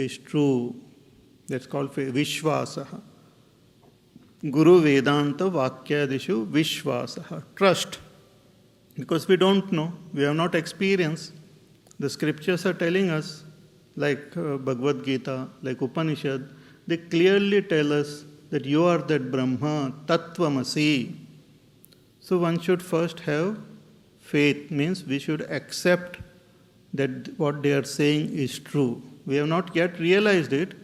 is true. That's called Vishwasaha. Guru Vedanta Vakyadishu Vishwasaha. Trust. Because we don't know, we have not experienced. The scriptures are telling us, like Bhagavad Gita, like Upanishad, they clearly tell us that you are that Brahma, Tattvamasi. So one should first have faith, means we should accept that what they are saying is true. We have not yet realized it,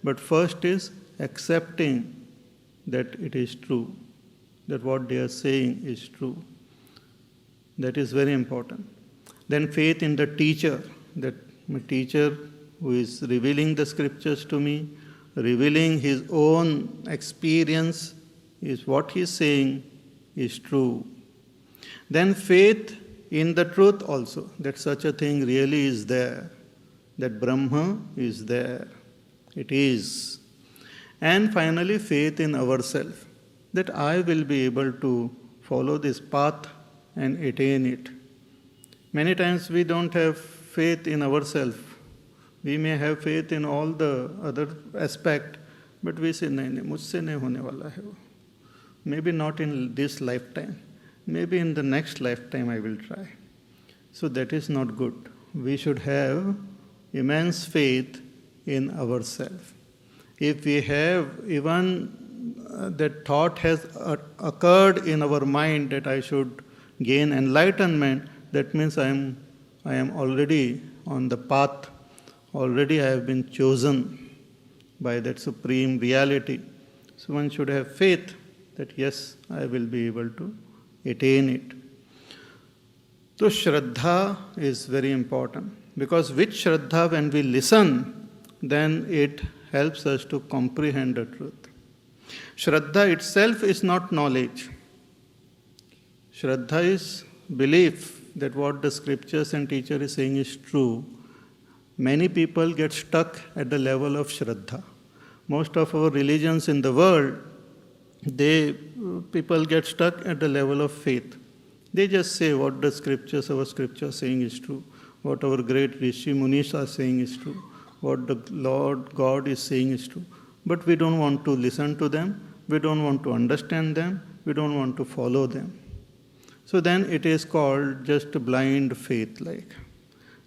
but first is accepting that it is true, that what they are saying is true. That is very important. Then faith in the teacher, that my teacher who is revealing the scriptures to me, revealing his own experience, is what he is saying is true. Then faith in the truth also, that such a thing really is there, that Brahma is there. It is. And finally, faith in ourselves, that I will be able to follow this path and attain it. Many times we don't have faith in ourselves. We may have faith in all the other aspect, but we say, nahi, mujhse nahi hone wala hai wo. Maybe not in this lifetime. Maybe in the next lifetime I will try. So that is not good. We should have immense faith in ourselves. If we have even that thought has occurred in our mind that I should gain enlightenment, that means I am already on the path, already I have been chosen by that supreme reality. So one should have faith that yes, I will be able to attain it. So Shraddha is very important, because with Shraddha when we listen, then it helps us to comprehend the truth. Shraddha itself is not knowledge. Shraddha is belief that what the scriptures and teacher is saying is true. Many people get stuck at the level of Shraddha. Most of our religions in the world, people get stuck at the level of faith. They just say what the scriptures, our scripture saying is true, what our great Rishi Munis are saying is true, what the Lord God is saying is true. But we don't want to listen to them, we don't want to understand them, we don't want to follow them. So then it is called just blind faith like.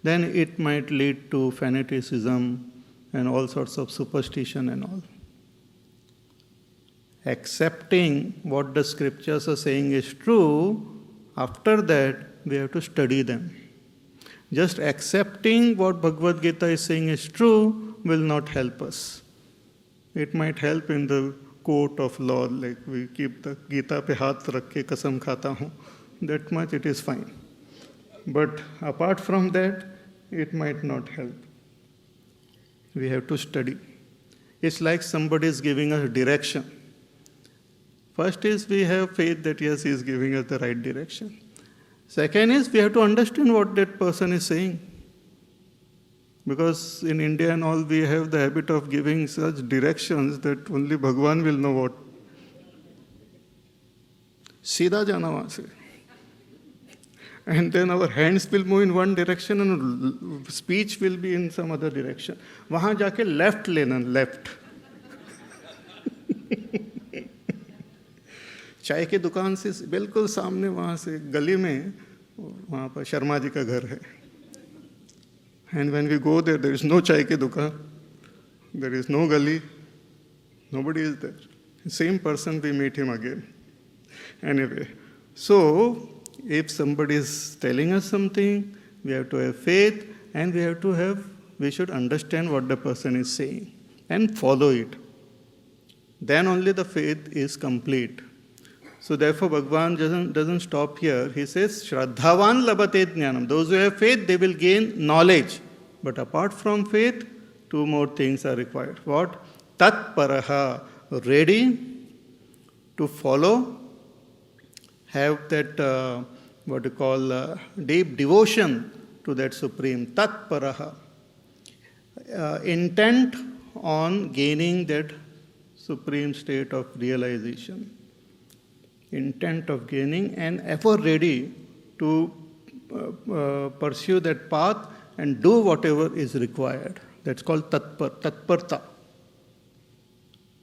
Then it might lead to fanaticism and all sorts of superstition and all. Accepting what the scriptures are saying is true, after that we have to study them. Just accepting what Bhagavad Gita is saying is true will not help us. It might help in the court of law, like we keep the Gita pe haath rakh ke kasam khata hu. That much it is fine. But apart from that, it might not help. We have to study. It's like somebody is giving us direction. First is we have faith that yes, he is giving us the right direction. Second is we have to understand what that person is saying. Because in India and all, we have the habit of giving such directions that only Bhagwan will know what. Sida jana wahan se. And then our hands will move in one direction and speech will be in some other direction. Wahan jaake left lena, left. चाय की दुकान से बिल्कुल सामने वहाँ से गली में वहाँ पर शर्मा जी का घर है. And when we go there, there is no चाय की दुकान, there is no गली, nobody is there. Same person, we meet him again. Anyway, so if somebody is telling us something, we have to have faith and we should understand what the person is saying and follow it. Then only the faith is complete. So therefore Bhagavan doesn't stop here. He says, Shraddhavan labate jnanam. Those who have faith, they will gain knowledge. But apart from faith, two more things are required. What? Tat paraha, ready to follow, have that, what you call, deep devotion to that Supreme. Tat paraha. Intent on gaining that Supreme state of realization. Intent of gaining and ever ready to pursue that path and do whatever is required. That's called tatparta.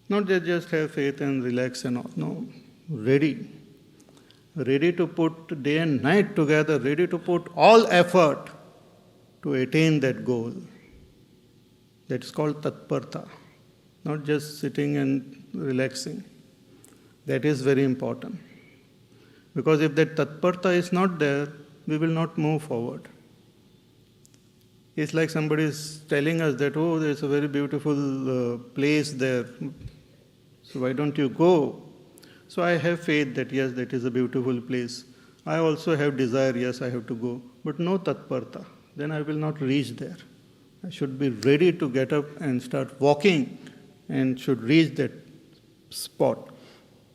Not that just have faith and relax and all. No, ready. Ready to put day and night together, ready to put all effort to attain that goal. That's called tatparta. Not just sitting and relaxing. That is very important. Because if that tatparta is not there, we will not move forward. It's like somebody is telling us that, oh, there's a very beautiful place there. So why don't you go? So I have faith that yes, that is a beautiful place. I also have desire, yes, I have to go. But no tatparta. Then I will not reach there. I should be ready to get up and start walking and should reach that spot.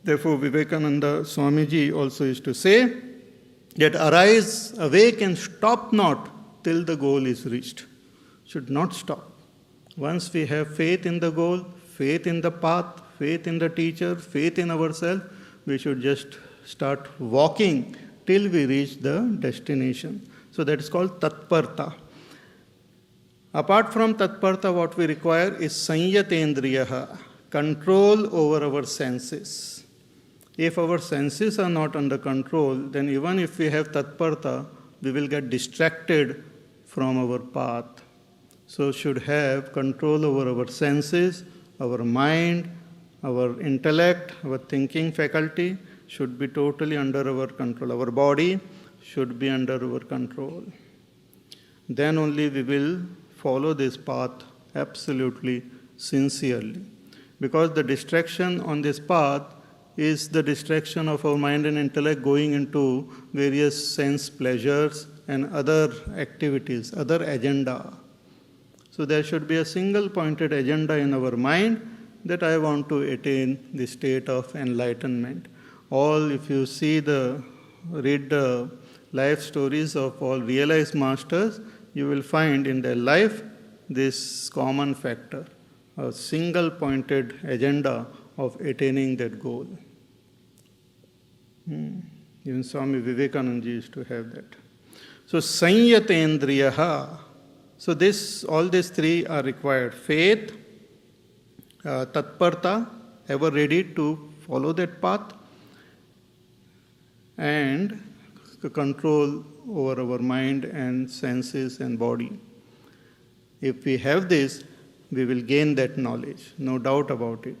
Therefore, Vivekananda Swamiji also used to say that arise, awake and stop not till the goal is reached. Should not stop. Once we have faith in the goal, faith in the path, faith in the teacher, faith in ourselves, we should just start walking till we reach the destination. So that is called tatparta. Apart from tatparta, what we require is sanyatendriyaha, control over our senses. If our senses are not under control, then even if we have tatparta, we will get distracted from our path. So should have control over our senses, our mind, our intellect, our thinking faculty should be totally under our control. Our body should be under our control. Then only we will follow this path absolutely sincerely. Because the distraction on this path is the distraction of our mind and intellect going into various sense pleasures and other activities, other agenda. So there should be a single pointed agenda in our mind that I want to attain the state of enlightenment. All, if you read the life stories of all realized masters, you will find in their life this common factor, a single pointed agenda of attaining that goal. Even Swami Vivekananda used to have that. So sanyatendriyaha. So all these three are required. Faith, tatparta, ever ready to follow that path, and control over our mind and senses and body. If we have this, we will gain that knowledge, no doubt about it.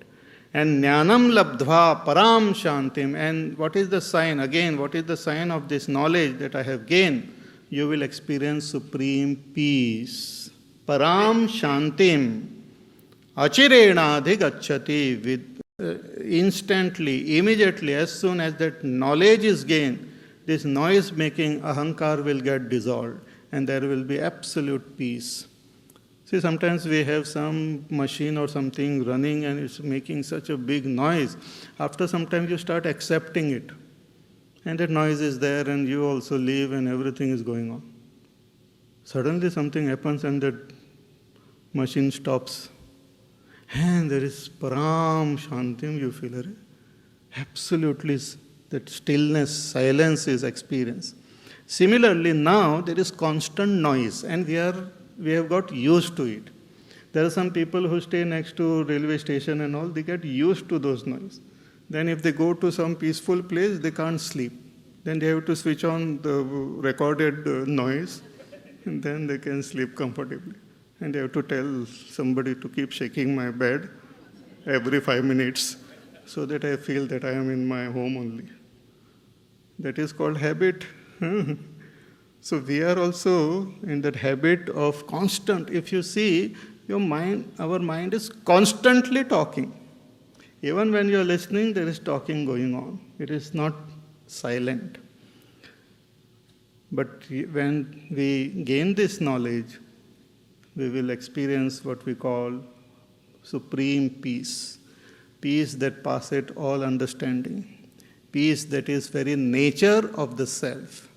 And jnanam labdhva param shantim. And what is the sign? Again, what is the sign of this knowledge that I have gained? You will experience supreme peace. Param shantim. Achirena adhigacchati. With instantly, immediately, as soon as that knowledge is gained, this noise-making ahankar will get dissolved and there will be absolute peace. See, sometimes we have some machine or something running and it's making such a big noise. After some time you start accepting it. And that noise is there and you also leave and everything is going on. Suddenly something happens and that machine stops. And there is param shantim, you feel it. Absolutely, that stillness, silence is experienced. Similarly, now there is constant noise and we have got used to it. There are some people who stay next to railway station and all, they get used to those noise. Then if they go to some peaceful place, they can't sleep. Then they have to switch on the recorded noise and then they can sleep comfortably. And they have to tell somebody to keep shaking my bed every 5 minutes so that I feel that I am in my home only. That is called habit. So we are also in that habit of constant. If you see, our mind is constantly talking. Even when you are listening, there is talking going on. It is not silent. But when we gain this knowledge, we will experience what we call supreme peace. Peace that passeth all understanding. Peace that is very nature of the self.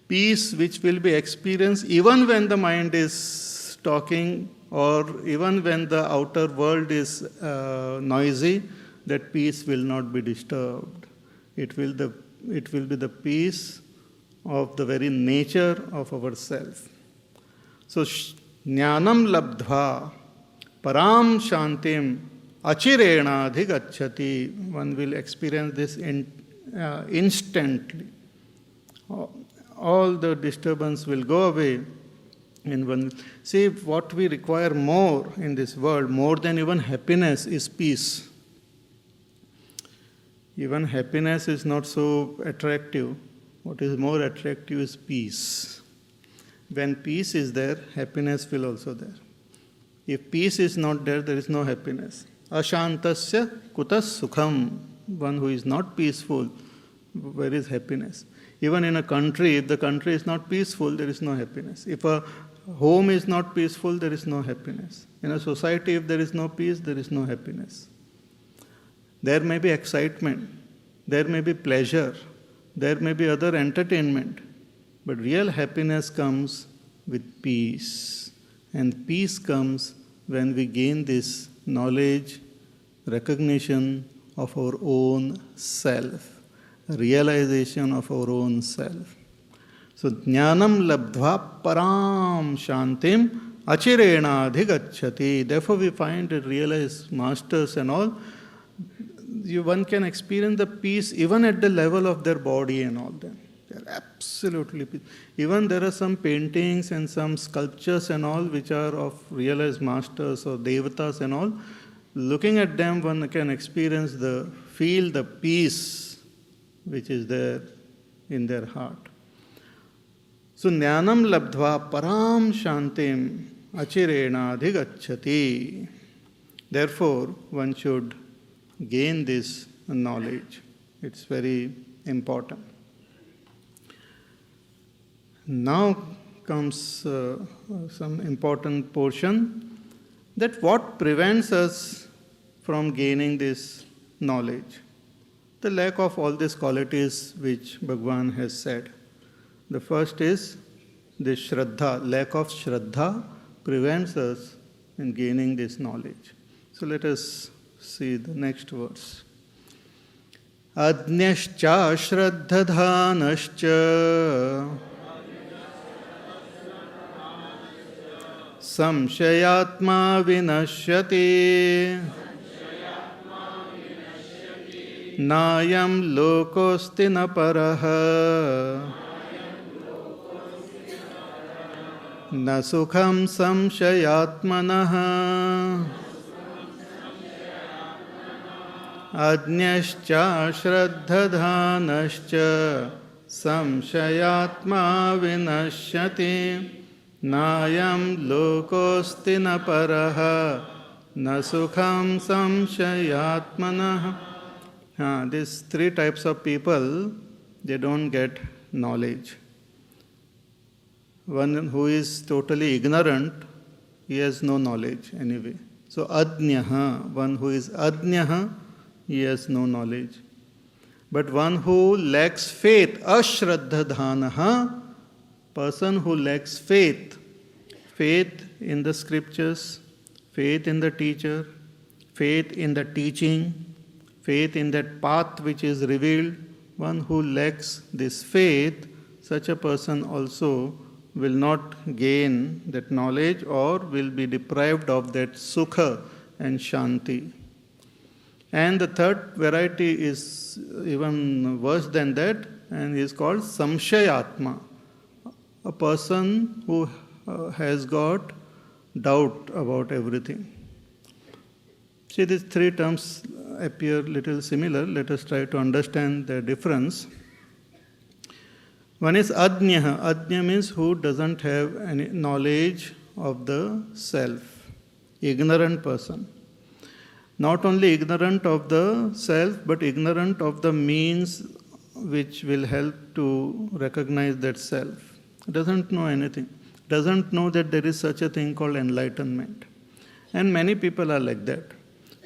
Peace which will be experienced even when the mind is talking or even when the outer world is noisy, that peace will not be disturbed. It will be the peace of the very nature of our self. So Jnanam labdhva param shantim achirena adhigacchati. One will experience this instantly. All the disturbance will go away. And one, see, what we require more in this world, more than even happiness, is peace. Even happiness is not so attractive. What is more attractive is peace. When peace is there, happiness will also there. If peace is not there, there is no happiness. Ashantasya kutas sukham. One who is not peaceful, where is happiness? Even in a country, if the country is not peaceful, there is no happiness. If a home is not peaceful, there is no happiness. In a society, if there is no peace, there is no happiness. There may be excitement, there may be pleasure, there may be other entertainment, but real happiness comes with peace. And peace comes when we gain this knowledge, recognition of our own self, realization of our own self. So, jnanam labdhva param shantim achirena adhigacchati. Therefore, we find that realized masters and all, one can experience the peace even at the level of their body and all that. They are absolutely peace. Even there are some paintings and some sculptures and all which are of realized masters or devatas and all. Looking at them, one can experience feel the peace which is there in their heart. So, jnanam labdhva param shantim achirena adhigacchati. Therefore, one should gain this knowledge. It's very important. Now comes some important portion, that what prevents us from gaining this knowledge. The lack of all these qualities which Bhagavan has said. The first is the Shraddha. Lack of Shraddha prevents us in gaining this knowledge. So let us see the next verse. Adnyascha shraddhadhanascha samshayatma vinashyati nayam lokosti na paraha na sukham samshayatmanaha Adnyascha shraddhadhanascha samshayatma vinashyati nayam lokosti na paraha na sukham samshayatmanaha. These three types of people, they don't get knowledge. One who is totally ignorant, he has no knowledge anyway. So adnyaha, one who is adnyaha, he has no knowledge. But one who lacks faith, ashraddhadhanaha, person who lacks faith, faith in the scriptures, faith in the teacher, faith in the teaching, faith in that path which is revealed, one who lacks this faith, such a person also will not gain that knowledge or will be deprived of that sukha and shanti. And the third variety is even worse than that, and is called samshayatma, a person who has got doubt about everything. See, these three terms appear little similar. Let us try to understand the difference. One is adnyaha. Adnya means who doesn't have any knowledge of the self, ignorant person. Not only ignorant of the self, but ignorant of the means which will help to recognize that self. Doesn't know anything. Doesn't know that there is such a thing called enlightenment. And many people are like that,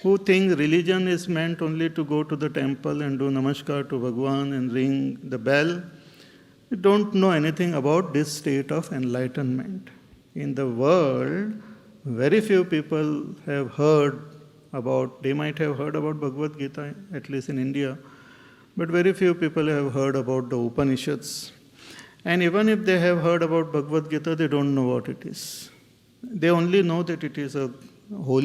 who think religion is meant only to go to the temple and do namaskar to Bhagwan and ring the bell. They don't know anything about this state of enlightenment. In the world, very few people have heard about, they might have heard about Bhagavad Gita, at least in India, but very few people have heard about the Upanishads. And even if they have heard about Bhagavad Gita, they don't know what it is. They only know that it is a holy